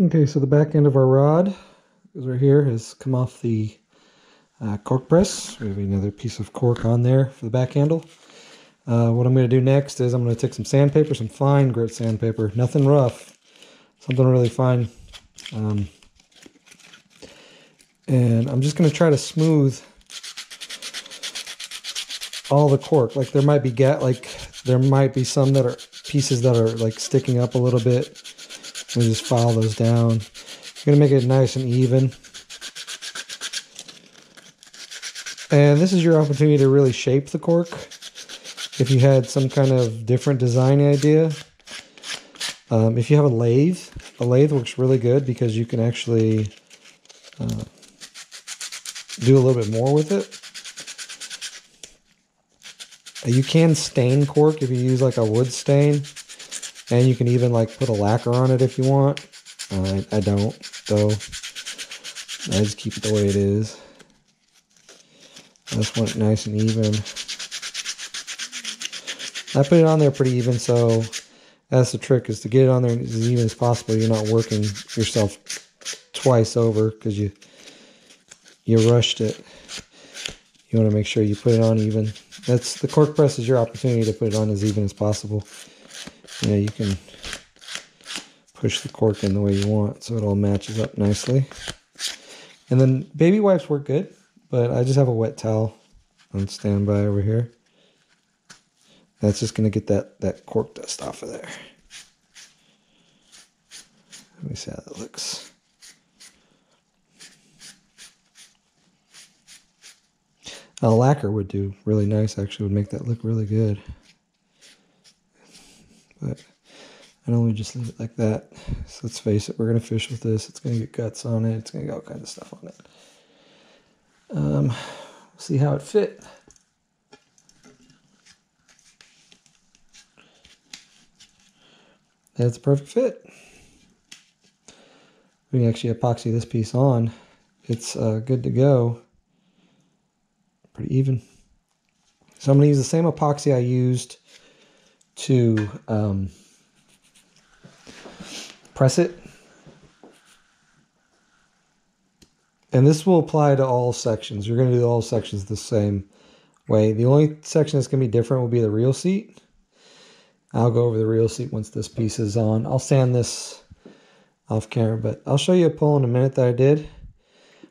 Okay, so the back end of our rod is right here, has come off the cork press. We have another piece of cork on there for the back handle. What I'm going to do next is I'm going to take some sandpaper, some fine grit sandpaper, nothing rough, something really fine. And I'm just going to try to smooth all the cork. Like there might be some that are pieces that are like sticking up a little bit. And just file those down. You're going to make it nice and even. And this is your opportunity to really shape the cork. If you had some kind of different design idea. If you have a lathe works really good because you can actually do a little bit more with it. You can stain cork if you use like a wood stain. And you can even like put a lacquer on it if you want. I don't, though. I just keep it the way it is. I just want it nice and even. I put it on there pretty even, so that's the trick, is to get it on there as even as possible. You're not working yourself twice over because you rushed it. You want to make sure you put it on even. That's the cork press is your opportunity to put it on as even as possible. Yeah, you can push the cork in the way you want so it all matches up nicely. And then baby wipes work good, but I just have a wet towel on standby over here. That's just going to get that cork dust off of there. Let me see how that looks. A lacquer would do really nice, actually, would make that look really good. But I normally just leave it like that. So let's face it, we're going to fish with this. It's going to get guts on it. It's going to get all kinds of stuff on it. See how it fit. That's a perfect fit. We can actually epoxy this piece on. It's good to go. Pretty even. So I'm going to use the same epoxy I used to press it. And this will apply to all sections. You're going to do all sections the same way. The only section that's going to be different will be the reel seat. I'll go over the reel seat once this piece is on. I'll sand this off camera, but I'll show you a pull in a minute that I did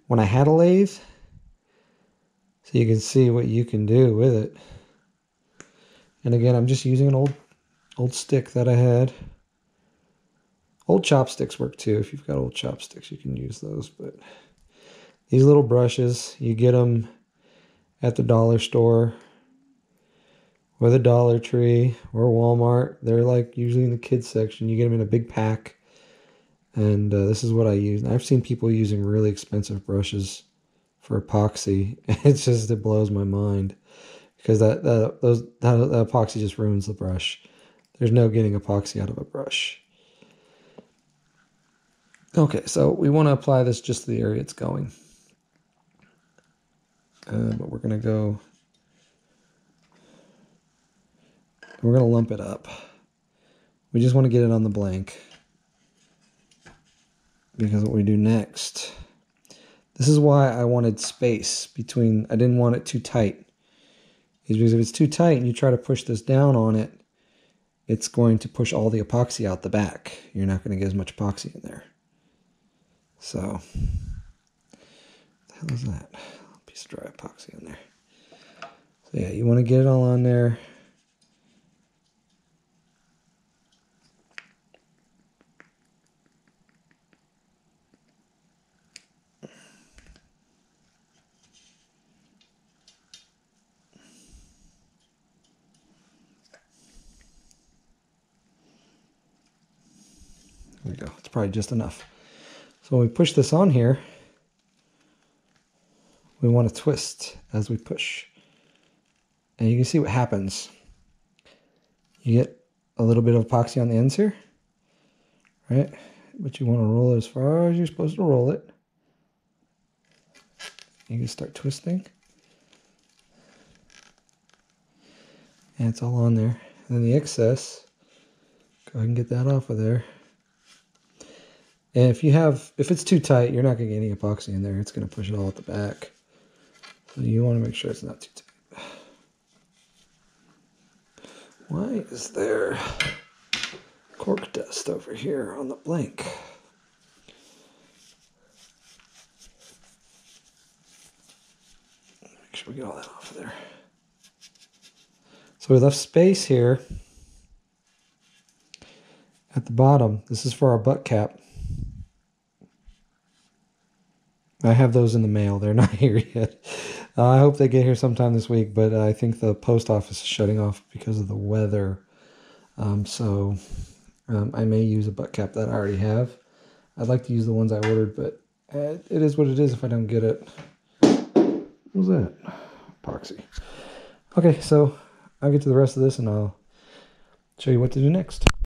when I had a lathe, so you can see what you can do with it. And again, I'm just using an old stick that I had. Old chopsticks work too. If you've got old chopsticks, you can use those. But these little brushes, you get them at the dollar store or the Dollar Tree or Walmart. They're like usually in the kids section. You get them in a big pack. And this is what I use. I've seen people using really expensive brushes for epoxy. It blows my mind. Because that epoxy just ruins the brush. There's no getting epoxy out of a brush. Okay, so we want to apply this just to the area it's going. But we're going to lump it up. We just want to get it on the blank. Because what we do next, this is why I wanted space between, I didn't want it too tight. Because if it's too tight and you try to push this down on it, it's going to push all the epoxy out the back. You're not going to get as much epoxy in there. So, what the hell is that? A piece of dry epoxy on there. So yeah, you want to get it all on there. There we go. It's probably just enough. So when we push this on here, we want to twist as we push. And you can see what happens. You get a little bit of epoxy on the ends here, right? But you want to roll it as far as you're supposed to roll it. You can start twisting. And it's all on there. And then the excess, go ahead and get that off of there. And if it's too tight, you're not going to get any epoxy in there. It's going to push it all at the back. So you want to make sure it's not too tight. Why is there cork dust over here on the blank? Make sure we get all that off of there. So we left space here at the bottom. This is for our butt cap. I have those in the mail. They're not here yet. I hope they get here sometime this week, but I think the post office is shutting off because of the weather. So I may use a butt cap that I already have. I'd like to use the ones I ordered, but it is what it is if I don't get it. What was that? Epoxy. Okay, so I'll get to the rest of this and I'll show you what to do next.